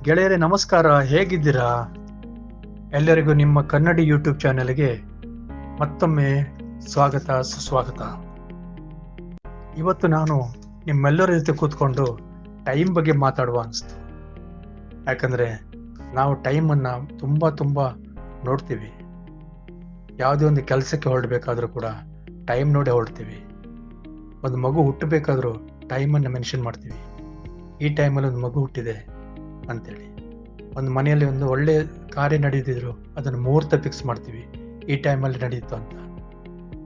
ಗೆಳೆಯರೇ ನಮಸ್ಕಾರ, ಹೇಗಿದ್ದೀರಾ? ಎಲ್ಲರಿಗೂ ನಿಮ್ಮ ಕನ್ನಡಿ ಯೂಟ್ಯೂಬ್ ಚಾನೆಲ್ಗೆ ಮತ್ತೊಮ್ಮೆ ಸ್ವಾಗತ ಸುಸ್ವಾಗತ. ಇವತ್ತು ನಾನು ನಿಮ್ಮೆಲ್ಲರ ಜೊತೆ ಕೂತ್ಕೊಂಡು ಟೈಮ್ ಬಗ್ಗೆ ಮಾತಾಡುವ ಅನಿಸ್ತು. ಯಾಕಂದರೆ ನಾವು ಟೈಮನ್ನು ತುಂಬ ನೋಡ್ತೀವಿ. ಯಾವುದೇ ಒಂದು ಕೆಲಸಕ್ಕೆ ಹೊರಡಬೇಕಾದ್ರೂ ಕೂಡ ಟೈಮ್ ನೋಡಿ ಹೊರಡ್ತೀವಿ. ಒಂದು ಮಗು ಹುಟ್ಟಬೇಕಾದ್ರೂ ಟೈಮನ್ನು ಮೆನ್ಷನ್ ಮಾಡ್ತೀವಿ. ಈ ಟೈಮಲ್ಲಿ ಒಂದು ಮಗು ಹುಟ್ಟಿದೆ ಅಂತೇಳಿ. ಒಂದು ಮನೆಯಲ್ಲಿ ಒಂದು ಒಳ್ಳೆ ಕಾರ್ಯ ನಡೆದಿದ್ರು ಅದನ್ನು ಮುಹೂರ್ತ ಫಿಕ್ಸ್ ಮಾಡ್ತೀವಿ, ಈ ಟೈಮಲ್ಲಿ ನಡೆಯಿತು ಅಂತ.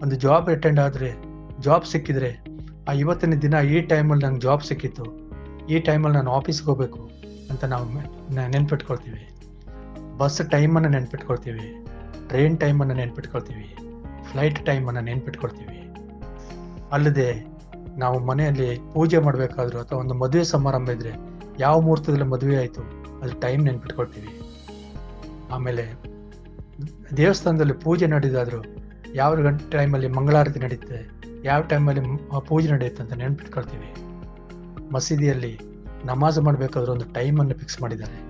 ಒಂದು ಜಾಬ್ ಅಟೆಂಡ್ ಆದರೆ, ಜಾಬ್ ಸಿಕ್ಕಿದ್ರೆ ಇವತ್ತಿನ ದಿನ ಈ ಟೈಮಲ್ಲಿ ನಂಗೆ ಜಾಬ್ ಸಿಕ್ಕಿತ್ತು, ಈ ಟೈಮಲ್ಲಿ ನಾನು ಆಫೀಸ್ಗೆ ಹೋಗಬೇಕು ಅಂತ ನಾವು ನೆನ್ಪಿಟ್ಕೊಳ್ತೀವಿ. ಬಸ್ ಟೈಮನ್ನು ನೆನ್ಪಿಟ್ಕೊಳ್ತೀವಿ, ಟ್ರೈನ್ ಟೈಮನ್ನು ನೆನ್ಪಿಟ್ಕೊಳ್ತೀವಿ, ಫ್ಲೈಟ್ ಟೈಮನ್ನು ನೆನ್ಪಿಟ್ಕೊಳ್ತೀವಿ. ಅಲ್ಲದೆ ನಾವು ಮನೆಯಲ್ಲಿ ಪೂಜೆ ಮಾಡಬೇಕಾದ್ರೂ ಅಥವಾ ಒಂದು ಮದುವೆ ಸಮಾರಂಭ ಇದ್ದರೆ ಯಾವ ಮುಹೂರ್ತದಲ್ಲಿ ಮದುವೆ ಆಯಿತು ಅದು ಟೈಮ್ ನೆನ್ಪಿಟ್ಕೊಳ್ತೀವಿ. ಆಮೇಲೆ ದೇವಸ್ಥಾನದಲ್ಲಿ ಪೂಜೆ ನಡೆದಾದರೂ ಯಾವ ಟೈಮಲ್ಲಿ ಮಂಗಳಾರತಿ ನಡೆಯುತ್ತೆ, ಯಾವ ಟೈಮಲ್ಲಿ ಪೂಜೆ ನಡೆಯುತ್ತೆ ಅಂತ ನೆನ್ಪಿಟ್ಕೊಳ್ತೀವಿ. ಮಸೀದಿಯಲ್ಲಿ ನಮಾಜ್ ಮಾಡಬೇಕಾದ್ರೂ ಒಂದು ಟೈಮನ್ನು ಫಿಕ್ಸ್ ಮಾಡಿದ್ದಾರೆ.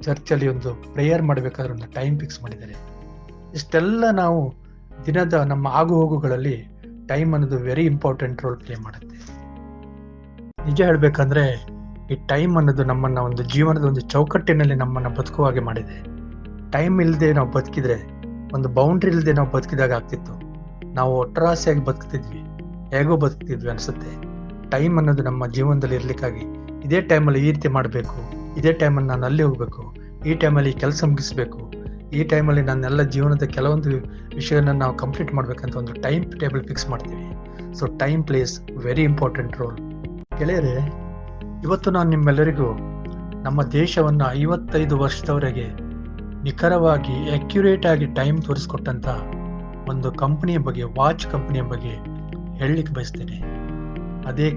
ಚರ್ಚಲ್ಲಿ ಒಂದು ಪ್ರೇಯರ್ ಮಾಡಬೇಕಾದ್ರೂ ಒಂದು ಟೈಮ್ ಫಿಕ್ಸ್ ಮಾಡಿದ್ದಾರೆ. ಇಷ್ಟೆಲ್ಲ ನಾವು ದಿನದ ನಮ್ಮ ಆಗು ಹೋಗುಗಳಲ್ಲಿ ಟೈಮ್ ಅನ್ನೋದು ವೆರಿ ಇಂಪಾರ್ಟೆಂಟ್ ರೋಲ್ ಪ್ಲೇ ಮಾಡುತ್ತೆ. ನಿಜ ಹೇಳಬೇಕಂದ್ರೆ ಈ ಟೈಮ್ ಅನ್ನೋದು ನಮ್ಮನ್ನು ಒಂದು ಜೀವನದ ಒಂದು ಚೌಕಟ್ಟಿನಲ್ಲಿ ನಮ್ಮನ್ನು ಬದುಕುವ ಹಾಗೆ ಮಾಡಿದೆ. ಟೈಮ್ ಇಲ್ಲದೆ ನಾವು ಬದುಕಿದ್ರೆ, ಒಂದು ಬೌಂಡ್ರಿ ಇಲ್ಲದೆ ನಾವು ಬದುಕಿದಾಗ ಆಗ್ತಿತ್ತು. ನಾವು ಒಟ್ಟರಾಸಿಯಾಗಿ ಬದುಕ್ತಿದ್ವಿ, ಹೇಗೋ ಬದುಕ್ತಿದ್ವಿ ಅನಿಸುತ್ತೆ. ಟೈಮ್ ಅನ್ನೋದು ನಮ್ಮ ಜೀವನದಲ್ಲಿ ಇರಲಿಕ್ಕಾಗಿ ಇದೇ ಟೈಮಲ್ಲಿ ಈ ರೀತಿ ಮಾಡಬೇಕು, ಇದೇ ಟೈಮಲ್ಲಿ ನಾನು ಅಲ್ಲಿ ಹೋಗಬೇಕು, ಈ ಟೈಮಲ್ಲಿ ಕೆಲಸ ಮುಗಿಸ್ಬೇಕು, ಈ ಟೈಮಲ್ಲಿ ನನ್ನೆಲ್ಲ ಜೀವನದ ಕೆಲವೊಂದು ವಿಷಯನ ನಾವು ಕಂಪ್ಲೀಟ್ ಮಾಡಬೇಕಂತ ಒಂದು ಟೈಮ್ ಟೇಬಲ್ ಫಿಕ್ಸ್ ಮಾಡ್ತೀವಿ. So time place very important role. ಗೆಳೆಯರೇ, ಇವತ್ತು ನಾನು ನಿಮ್ಮೆಲ್ಲರಿಗೂ ನಮ್ಮ ದೇಶವನ್ನು 55 ವರ್ಷದವರೆಗೆ ನಿಖರವಾಗಿ ಅಕ್ಯುರೇಟ್ ಆಗಿ ಟೈಮ್ ತೋರಿಸ್ಕೊಟ್ಟಂಥ ಒಂದು ಕಂಪನಿಯ ಬಗ್ಗೆ, ವಾಚ್ ಕಂಪನಿಯ ಬಗ್ಗೆ ಹೇಳಲಿಕ್ಕೆ ಬಯಸ್ತೇನೆ. ಅದೇ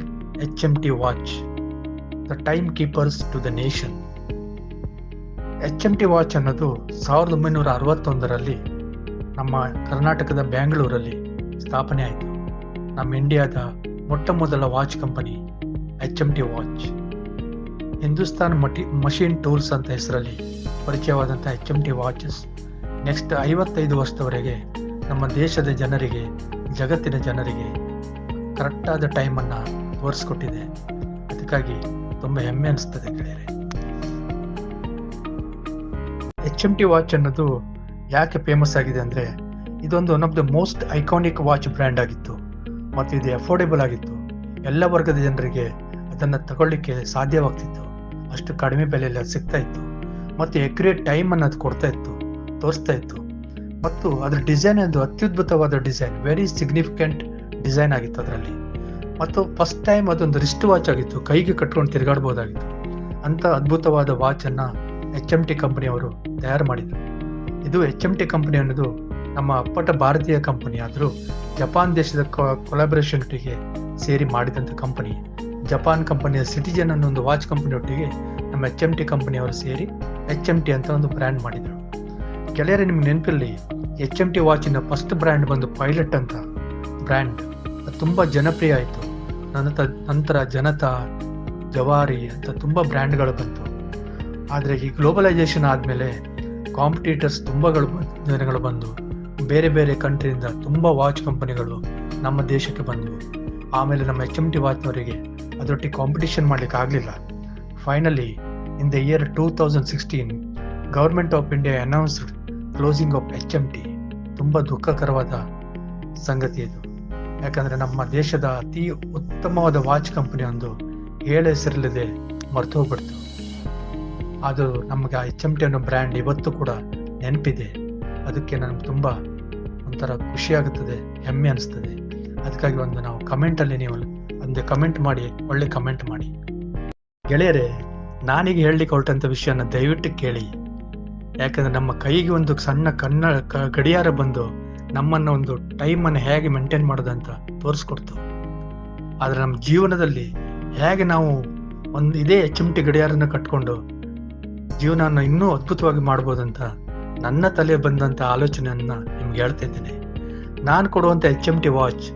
HMT watch, the time keepers to the nation. HMT watch ಅನ್ನೋದು 1961ರಲ್ಲಿ ನಮ್ಮ ಕರ್ನಾಟಕದ ಬ್ಯಾಂಗ್ಳೂರಲ್ಲಿ ಸ್ಥಾಪನೆ ಆಯಿತು. ನಮ್ಮ ಇಂಡಿಯಾದ ಮೊಟ್ಟ ಮೊದಲ watch company HMT watch. Hindustan machine tools ಅಂತ ಹೆಸರಲ್ಲಿ ಪರಿಚಯವಾದಂಥ HMT ವಾಚಸ್ ನೆಕ್ಸ್ಟ್ 55 ವರ್ಷದವರೆಗೆ ನಮ್ಮ ದೇಶದ ಜನರಿಗೆ, ಜಗತ್ತಿನ ಜನರಿಗೆ ಕರೆಕ್ಟಾದ ಟೈಮನ್ನು ತೋರಿಸ್ಕೊಟ್ಟಿದೆ. ಅದಕ್ಕಾಗಿ ತುಂಬ ಹೆಮ್ಮೆ ಅನಿಸ್ತದೆ ಗೆಳೆಯರೆ. HMT ವಾಚ್ ಅನ್ನೋದು ಯಾಕೆ ಫೇಮಸ್ ಆಗಿದೆ ಅಂದರೆ, ಇದೊಂದು one of the most iconic watch brand ಆಗಿತ್ತು ಮತ್ತು ಇದು ಅಫೋರ್ಡೆಬಲ್ ಆಗಿತ್ತು. ಎಲ್ಲ ವರ್ಗದ ಜನರಿಗೆ ಅದನ್ನು ತಗೊಳ್ಳಿಕ್ಕೆ ಸಾಧ್ಯವಾಗ್ತಿತ್ತು. ಅಷ್ಟು ಕಡಿಮೆ ಬೆಲೆಯಲ್ಲಿ ಅದು ಸಿಗ್ತಾ ಇತ್ತು ಮತ್ತು ಅಕ್ಯುರೇಟ್ ಟೈಮನ್ನು ಅದು ಕೊಡ್ತಾ ಇತ್ತು, ತೋರಿಸ್ತಾ ಇತ್ತು. ಮತ್ತು ಅದರ ಡಿಸೈನ್ ಒಂದು ಅತ್ಯದ್ಭುತವಾದ ಡಿಸೈನ್, ವೆರಿ ಸಿಗ್ನಿಫಿಕೆಂಟ್ ಡಿಸೈನ್ ಆಗಿತ್ತು ಅದರಲ್ಲಿ. ಮತ್ತು ಫಸ್ಟ್ ಟೈಮ್ ಅದೊಂದು ರಿಸ್ಟ್ ವಾಚ್ ಆಗಿತ್ತು, ಕೈಗೆ ಕಟ್ಕೊಂಡು ತಿರುಗಾಡ್ಬೋದಾಗಿತ್ತು. ಅಂಥ ಅದ್ಭುತವಾದ ವಾಚನ್ನು HMT ಕಂಪನಿಯವರು ತಯಾರು ಮಾಡಿದರು. ಇದು HMT ಕಂಪನಿ ಅನ್ನೋದು ನಮ್ಮ ಅಪ್ಪಟ ಭಾರತೀಯ ಕಂಪನಿ ಆದರೂ ಜಪಾನ್ ದೇಶದ ಕೊಲಾಬರೇಷನ್ಗೆ ಸೇರಿ ಮಾಡಿದಂಥ ಕಂಪನಿ. ಜಪಾನ್ ಕಂಪನಿಯ ಸಿಟಿಜನ್ ಅನ್ನೋ ಒಂದು ವಾಚ್ ಕಂಪನಿಯೊಟ್ಟಿಗೆ ನಮ್ಮ HMT ಕಂಪನಿಯವರು ಸೇರಿ HMT ಅಂತ ಒಂದು ಬ್ರ್ಯಾಂಡ್ ಮಾಡಿದರು. ಗೆಳೆಯರೇ, ನಿಮ್ಗೆ ನೆನಪಿರಲಿ, HMT ವಾಚಿನ ಫಸ್ಟ್ ಬ್ರ್ಯಾಂಡ್ ಬಂದು ಪೈಲಟ್ ಅಂತ ಬ್ರ್ಯಾಂಡ್. ಅದು ತುಂಬ ಜನಪ್ರಿಯ ಆಯಿತು. ನಂತರ ಜನತಾ, ಜವಾರಿ ಅಂತ ತುಂಬ ಬ್ರ್ಯಾಂಡ್ಗಳು ಬಂತು. ಆದರೆ ಈ ಗ್ಲೋಬಲೈಸೇಷನ್ ಆದಮೇಲೆ ಕಾಂಪಿಟೇಟರ್ಸ್ ಜನಗಳು ಬಂದು ಬೇರೆ ಬೇರೆ ಕಂಟ್ರಿಯಿಂದ ತುಂಬ ವಾಚ್ ಕಂಪನಿಗಳು ನಮ್ಮ ದೇಶಕ್ಕೆ ಬಂದವು. ಆಮೇಲೆ ನಮ್ಮ HMT ವಾಚ್ನವರಿಗೆ ಅದರೊಟ್ಟಿಗೆ ಕಾಂಪಿಟೇಷನ್ ಮಾಡಲಿಕ್ಕೆ ಆಗಲಿಲ್ಲ. Finally in the year 2016 government of India announced closing of HMT. ತುಂಬ ದುಃಖಕರವಾದ ಸಂಗತಿ ಇದು. ಯಾಕಂದರೆ ನಮ್ಮ ದೇಶದ ಅತಿ ಉತ್ತಮವಾದ ವಾಚ್ ಕಂಪನಿ ಒಂದು ಹೇಳ ಹೆಸರಿಲ್ಲದೆ ಮರ್ತು ಹೋಗ್ಬಿಡ್ತು. ಅದು ನಮಗೆ HMT ಅನ್ನೋ ಬ್ರ್ಯಾಂಡ್ ಇವತ್ತು ಕೂಡ ನೆನಪಿದೆ. ಅದಕ್ಕೆ ನನಗೆ ತುಂಬ ಒಂಥರ ಖುಷಿಯಾಗುತ್ತದೆ, ಹೆಮ್ಮೆ ಅನಿಸ್ತದೆ. ಅದಕ್ಕಾಗಿ ಒಂದು ನಾವು ಕಮೆಂಟಲ್ಲಿ ನೀವು ಒಂದು ಕಮೆಂಟ್ ಮಾಡಿ, ಒಳ್ಳೆ ಕಮೆಂಟ್ ಮಾಡಿ. ಗೆಳೆಯರೇ, ನಾನೀಗ ಹೇಳಲಿಕ್ಕೆ ಹೊರಟಂಥ ವಿಷಯನ ದಯವಿಟ್ಟು ಕೇಳಿ. ಯಾಕಂದರೆ ನಮ್ಮ ಕೈಗೆ ಒಂದು ಸಣ್ಣ ಗಡಿಯಾರ ಬಂದು ನಮ್ಮನ್ನು ಒಂದು ಟೈಮನ್ನು ಹೇಗೆ ಮೇಂಟೈನ್ ಮಾಡೋದಂತ ತೋರಿಸ್ಕೊಡ್ತು. ಆದರೆ ನಮ್ಮ ಜೀವನದಲ್ಲಿ ಹೇಗೆ ನಾವು ಒಂದು ಇದೇ HMT ಗಡಿಯಾರನ ಕಟ್ಕೊಂಡು ಜೀವನವನ್ನು ಇನ್ನೂ ಅದ್ಭುತವಾಗಿ ಮಾಡ್ಬೋದಂತ ನನ್ನ ತಲೆ ಬಂದಂಥ ಆಲೋಚನೆಯನ್ನು ನಿಮ್ಗೆ ಹೇಳ್ತಾ ಇದ್ದೇನೆ. ನಾನು ಕೊಡುವಂಥ HMT ವಾಚ್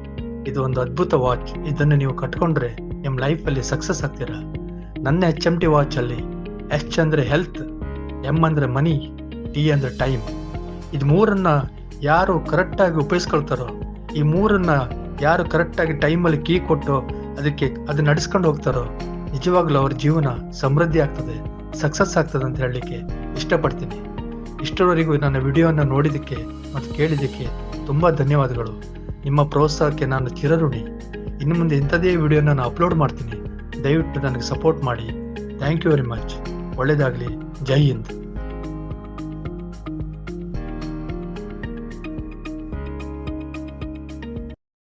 ಇದು ಒಂದು ಅದ್ಭುತ ವಾಚ್. ಇದನ್ನು ನೀವು ಕಟ್ಕೊಂಡ್ರೆ ನಿಮ್ಮ ಲೈಫಲ್ಲಿ ಸಕ್ಸಸ್ ಆಗ್ತೀರಾ. ನನ್ನ HMT ವಾಚಲ್ಲಿ ಎಚ್ ಅಂದರೆ ಹೆಲ್ತ್, ಎಮ್ ಅಂದರೆ ಮನಿ, ಟಿ ಅಂದರೆ ಟೈಮ್. ಇದು ಮೂರನ್ನ ಯಾರು ಕರೆಕ್ಟಾಗಿ ಉಪಯೋಗಿಸ್ಕೊಳ್ತಾರೋ, ಈ ಮೂರನ್ನ ಯಾರು ಕರೆಕ್ಟಾಗಿ ಟೈಮಲ್ಲಿ ಕೀ ಕೊಟ್ಟು ಅದು ನಡೆಸ್ಕೊಂಡು ಹೋಗ್ತಾರೋ, ನಿಜವಾಗ್ಲೂ ಅವ್ರ ಜೀವನ ಸಮೃದ್ಧಿ ಆಗ್ತದೆ, ಸಕ್ಸಸ್ ಆಗ್ತದೆ ಅಂತ ಹೇಳಲಿಕ್ಕೆ ಇಷ್ಟಪಡ್ತೀನಿ. ಇಷ್ಟರವರೆಗೂ ನನ್ನ ವಿಡಿಯೋನ ನೋಡಿದ್ದಕ್ಕೆ ಮತ್ತು ಕೇಳಿದ್ದಕ್ಕೆ ತುಂಬ ಧನ್ಯವಾದಗಳು. ನಿಮ್ಮ ಪ್ರೋತ್ಸಾಹಕ್ಕೆ ನಾನು ಚಿರಋಣಿ. ಇನ್ನು ಮುಂದೆ ಇಂಥದೇ ವಿಡಿಯೋನ ನಾನು ಅಪ್ಲೋಡ್ ಮಾಡ್ತೀನಿ. ದಯವಿಟ್ಟು ನನಗೆ ಸಪೋರ್ಟ್ ಮಾಡಿ. Thank you very much. ಒಳ್ಳೆಯದಾಗಲಿ. ಜೈ ಹಿಂದ್.